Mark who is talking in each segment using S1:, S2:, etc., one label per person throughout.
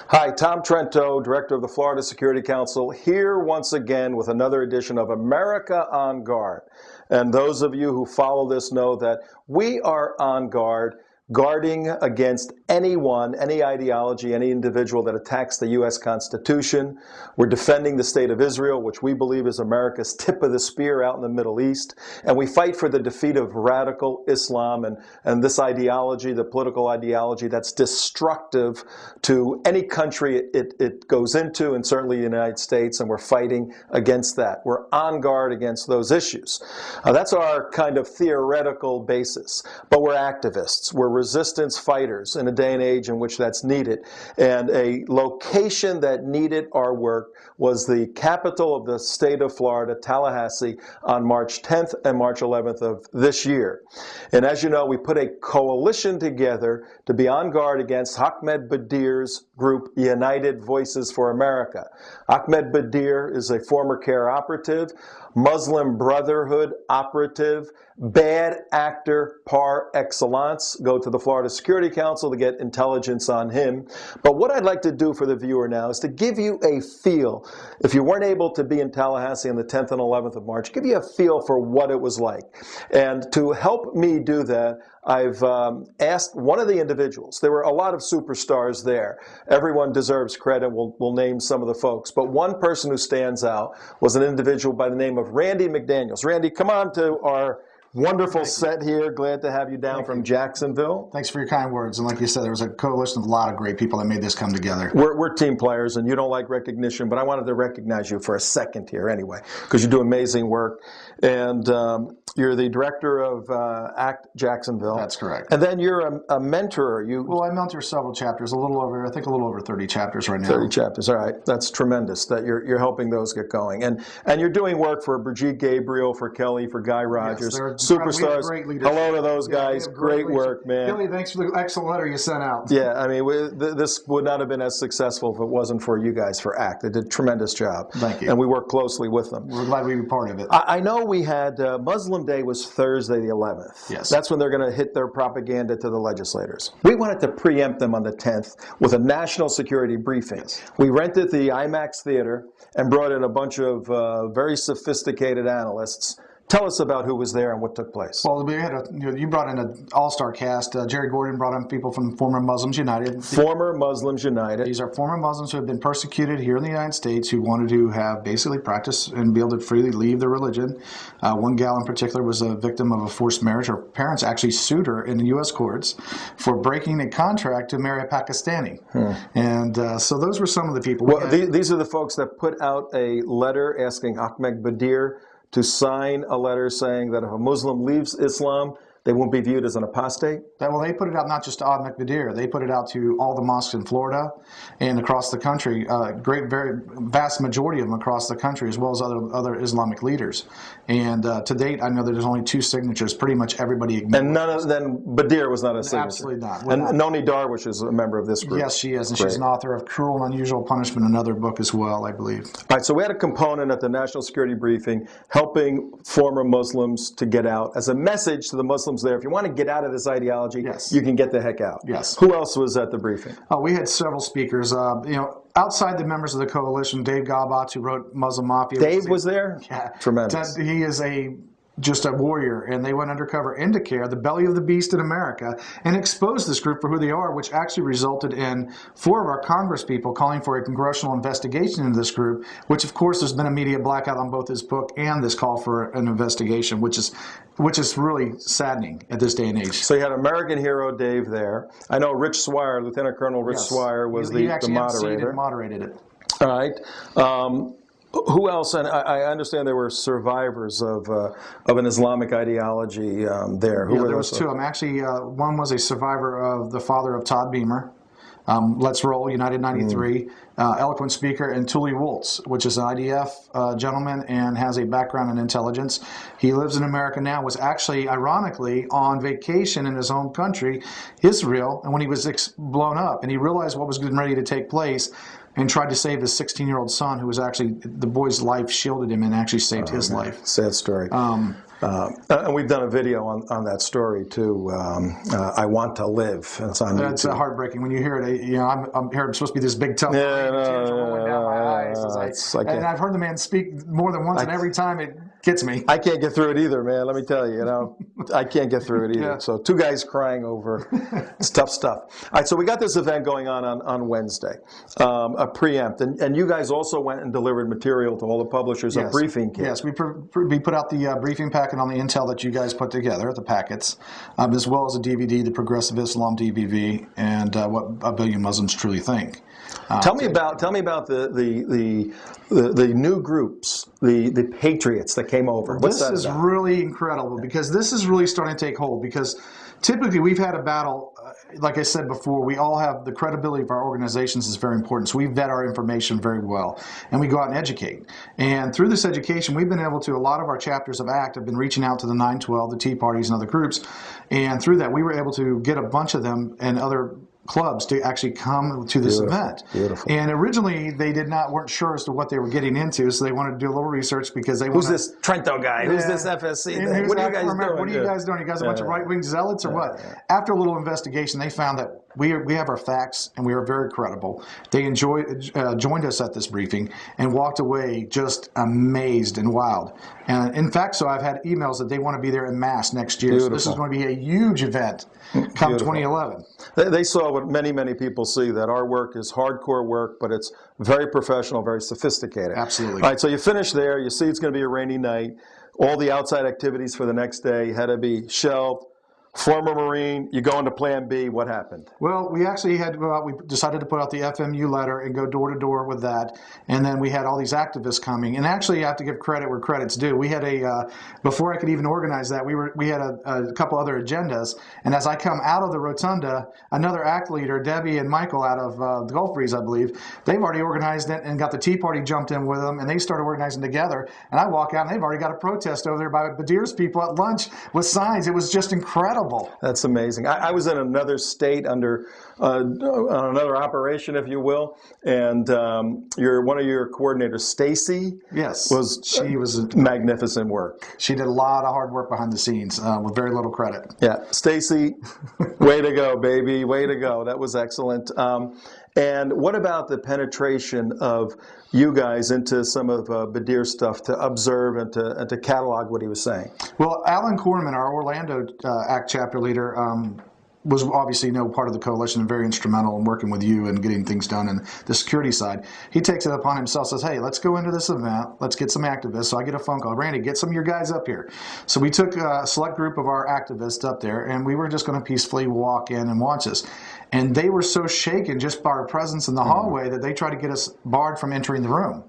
S1: Hi, Tom Trento, Director of the Florida Security Council, here once again with another edition of America on Guard. And those of you who follow this know that we are on guard, guarding against anyone, any ideology, any individual that attacks the U.S. Constitution. We're defending the state of Israel, which we believe is America's tip of the spear out in the Middle East. And we fight for the defeat of radical Islam and this ideology, the political ideology that's destructive to any country it goes into, and certainly the United States, and we're fighting against that. We're on guard against those issues. That's our kind of theoretical basis. But we're activists. We're resistance fighters in a day and age in which that's needed. And a location that needed our work was the capital of the state of Florida, Tallahassee, on March 10th and March 11th of this year. And as you know, we put a coalition together to be on guard against Ahmed Badir's group, United Voices for America. Ahmed Badir is a former CARE operative, Muslim Brotherhood operative, bad actor par excellence. Go to the Florida Security Council to get intelligence on him. But what I'd like to do for the viewer now is to give you a feel, if you weren't able to be in Tallahassee on the 10th and 11th of March, give you a feel for what it was like. And to help me do that, I've asked one of the individuals. There were a lot of superstars there. Everyone deserves credit. We'll name some of the folks. But one person who stands out was an individual by the name of Randy McDaniels. Randy, come on to our wonderful set here. Glad to have you down from Jacksonville.
S2: Thanks for your kind words. And like you said, there was a coalition of a lot of great people that made this come together.
S1: We're team players, and you don't like recognition, but I wanted to recognize you for a second here anyway, because you do amazing work. And you're the director of ACT Jacksonville.
S2: That's correct.
S1: And then you're a mentor.
S2: Well, I mentor several chapters, I think a little over 30 chapters right now.
S1: 30 chapters, all right. That's tremendous that you're helping those get going. And you're doing work for Brigitte Gabriel, for Kelly, for Guy Rogers.
S2: Yes,
S1: superstars.
S2: Hello
S1: to those guys. Great work, man.
S2: Kelly, thanks for the excellent letter you sent out.
S1: Yeah, I mean, this would not have been as successful if it wasn't for you guys for ACT. They did a tremendous job.
S2: Thank you.
S1: And we worked closely with them.
S2: We're glad we were part of it.
S1: I know we had Muslim Day was Thursday the 11th.
S2: Yes.
S1: That's when they're going to hit their propaganda to the legislators. We wanted to preempt them on the 10th with a national security briefing.
S2: Yes.
S1: We rented the IMAX theater and brought in a bunch of very sophisticated analysts. Tell us about who was there and what took place.
S2: Well, we had you brought in an all-star cast. Jerry Gordon brought in people from Former Muslims United.
S1: Former Muslims United.
S2: These are former Muslims who have been persecuted here in the United States, who wanted to have basically practice and be able to freely leave their religion. One gal in particular was a victim of a forced marriage. Her parents actually sued her in the U.S. courts for breaking a contract to marry a Pakistani. And so those were some of the people.
S1: Well, these are the folks that put out a letter asking Ahmed Badir to sign a letter saying that if a Muslim leaves Islam, they won't be viewed as an apostate?
S2: Well, they put it out not just to Ahmed Badir. They put it out to all the mosques in Florida and across the country, very vast majority of them across the country, as well as other Islamic leaders. And to date, I know that there's only 2 signatures. Pretty much everybody ignored.
S1: And none of them, Badir was not a signature?
S2: Absolutely not.
S1: And Noni Darwish is a member of this group?
S2: Yes, she is. And she's an author of Cruel and Unusual Punishment, another book as well, I believe.
S1: All right, so we had a component at the National Security Briefing helping former Muslims to get out as a message to the Muslims there. If you want to get out of this ideology,
S2: yes,
S1: you can get the heck out.
S2: Yes.
S1: Who else was at the briefing?
S2: We had several speakers. Outside the members of the coalition, Dave Gabatz, who wrote Muslim Mafia.
S1: Dave was there?
S2: Yeah.
S1: Tremendous.
S2: He is just a warrior, and they went undercover into CARE, the belly of the beast in America, and exposed this group for who they are, which actually resulted in 4 of our Congress people calling for a congressional investigation into this group, which of course there's been a media blackout on both his book and this call for an investigation, which is really saddening at this day and age.
S1: So you had American hero Dave there. I know Rich Swire, Lieutenant Colonel Rich Swire, was the moderator.
S2: He moderated it.
S1: All right. Who else? And I understand there were survivors of an Islamic ideology there. Who were
S2: there was 2 of them. Actually, one was a survivor of the father of Todd Beamer. Let's Roll, United 93, eloquent speaker, and Tully Woltz, which is an IDF gentleman and has a background in intelligence. He lives in America now, was actually, ironically, on vacation in his home country, Israel, and when he was blown up, and he realized what was getting ready to take place, and tried to save his 16-year-old son, who was actually, the boy's life shielded him and actually saved his life.
S1: Sad story. And we've done a video on that story too. I Want to Live. It's on
S2: That's
S1: YouTube.
S2: Heartbreaking when you hear it. You know, I'm here. I'm supposed to be this big tough guy, and the tears are rolling down my eyes. And I've heard the man speak more than once, and every time it gets me.
S1: I can't get through it either, man. Let me tell you. You know, I can't get through it either.
S2: Yeah.
S1: So 2 guys crying over it's tough stuff. All right, so we got this event going on Wednesday, a preempt, and you guys also went and delivered material to all the publishers, a briefing kit.
S2: Yes, we put out the briefing packet on the intel that you guys put together, the packets, as well as a DVD, the Progressive Islam DVV, and What a Billion Muslims Truly Think. Tell me about
S1: the new groups, the Patriots that came over. What's that about?
S2: This is really incredible because this is really starting to take hold because typically we've had a battle, like I said before, we all have the credibility of our organizations is very important. So we vet our information very well and we go out and educate. And through this education, we've been able to, a lot of our chapters of ACT have been reaching out to the 912, the Tea Parties and other groups. And through that, we were able to get a bunch of them and other clubs to actually come to this event.
S1: Beautiful.
S2: And originally they weren't sure as to what they were getting into, so they wanted to do a little research because they
S1: Who's this Trento guy? Who's this FSC? What are you guys doing?
S2: What are you guys doing? You guys a bunch of right-wing zealots or what? After a little investigation, they found that we have our facts and we are very credible. They joined us at this briefing and walked away just amazed and wild. And in fact, so I've had emails that they want to be there en masse next year.
S1: Beautiful.
S2: So this is going to be a huge event come 2011.
S1: They saw what many people see, that our work is hardcore work, but it's very professional, very sophisticated.
S2: Absolutely.
S1: All right, so you finish there. You see it's going to be a rainy night. All the outside activities for the next day had to be shelved. Former Marine, you go into Plan B. What happened?
S2: Well, we actually had to go out. We decided to put out the FMU letter and go door to door with that. And then we had all these activists coming. And actually, I have to give credit where credit's due. We had before I could even organize that, we had a couple other agendas. And as I come out of the rotunda, another ACT leader, Debbie and Michael out of the Gulf Breeze, I believe, they've already organized it and got the Tea Party jumped in with them. And they started organizing together. And I walk out and they've already got a protest over there by Badir's people at lunch with signs. It was just incredible.
S1: That's amazing. I was in another state under another operation, if you will, and one of your coordinators, Stacy,
S2: she was
S1: magnificent work.
S2: She did a lot of hard work behind the scenes with very little credit.
S1: Yeah, Stacy, way to go, baby, way to go. That was excellent. And what about the penetration of you guys into some of Badir's stuff to observe and to catalog what he was saying?
S2: Well, Alan Corman, our Orlando ACT chapter leader, was obviously part of the coalition and very instrumental in working with you and getting things done in the security side. He takes it upon himself, says, hey, let's go into this event. Let's get some activists. So I get a phone call. Randy, get some of your guys up here. So we took a select group of our activists up there, and we were just going to peacefully walk in and watch this. And they were so shaken just by our presence in the hallway that they tried to get us barred from entering the room.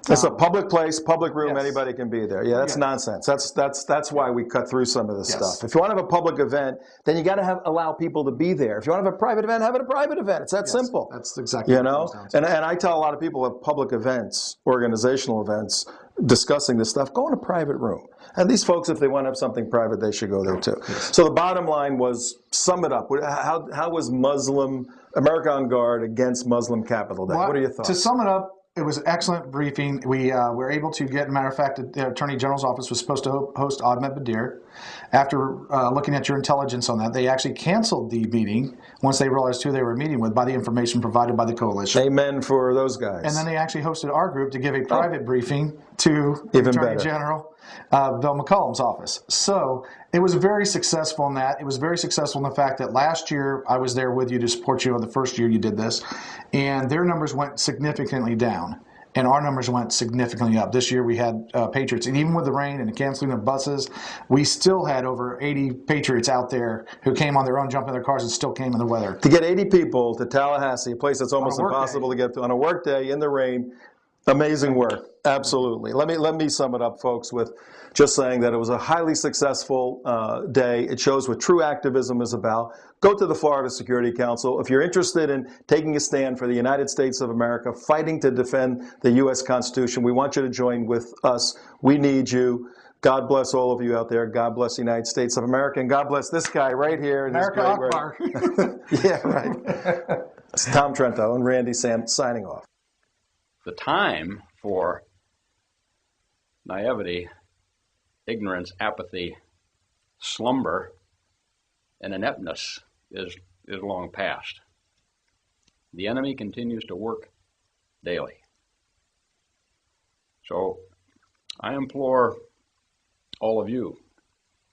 S1: It's a public place, public room. Yes. Anybody can be there. Yeah, that's nonsense. That's why we cut through some of this stuff. If you want to have a public event, then you got to allow people to be there. If you want to have a private event, have it a private event. It's that simple.
S2: That's exactly
S1: what it comes down to. And I tell a lot of people at public events, organizational events, discussing this stuff, go in a private room. And these folks, if they want to have something private, they should go there too. Yes. So the bottom line was, sum it up. How was America on Guard against Muslim Capital Day? What are your thoughts?
S2: To sum it up, it was an excellent briefing. We were able to get, matter of fact, the Attorney General's office was supposed to host Ahmed Badir. After looking at your intelligence on that, they actually canceled the meeting once they realized who they were meeting with by the information provided by the coalition.
S1: Amen for those guys.
S2: And then they actually hosted our group to give a private briefing to the Attorney General, Bill McCollum's office. So it was very successful in that. It was very successful in the fact that last year I was there with you to support you on the first year you did this, and their numbers went significantly down. And our numbers went significantly up. This year we had Patriots. And even with the rain and the canceling of buses, we still had over 80 Patriots out there who came on their own, jumped in their cars, and still came in the weather.
S1: To get 80 people to Tallahassee, a place that's almost impossible to get to on a work day in the rain, amazing work. Absolutely. Let me sum it up, folks, with just saying that it was a highly successful day. It shows what true activism is about. Go to the Florida Security Council. If you're interested in taking a stand for the United States of America, fighting to defend the U.S. Constitution, we want you to join with us. We need you. God bless all of you out there. God bless the United States of America. And God bless this guy right here.
S2: America Akbar.
S1: Yeah, right. It's Tom Trento and Randy Sam signing off.
S3: The time for naivety ignorance, apathy, slumber, and ineptness is long past. The enemy continues to work daily. So I implore all of you,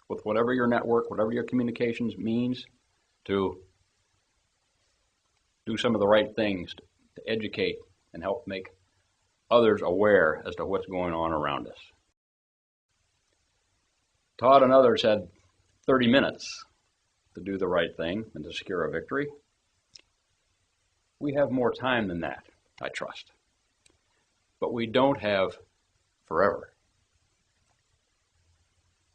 S3: with whatever your network, whatever your communications means, to do some of the right things to educate and help make others aware as to what's going on around us. Todd and others had 30 minutes to do the right thing and to secure a victory. We have more time than that, I trust. But we don't have forever.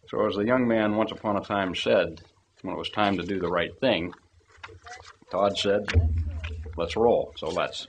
S3: So as the young man once upon a time said, when it was time to do the right thing, Todd said, let's roll. So let's.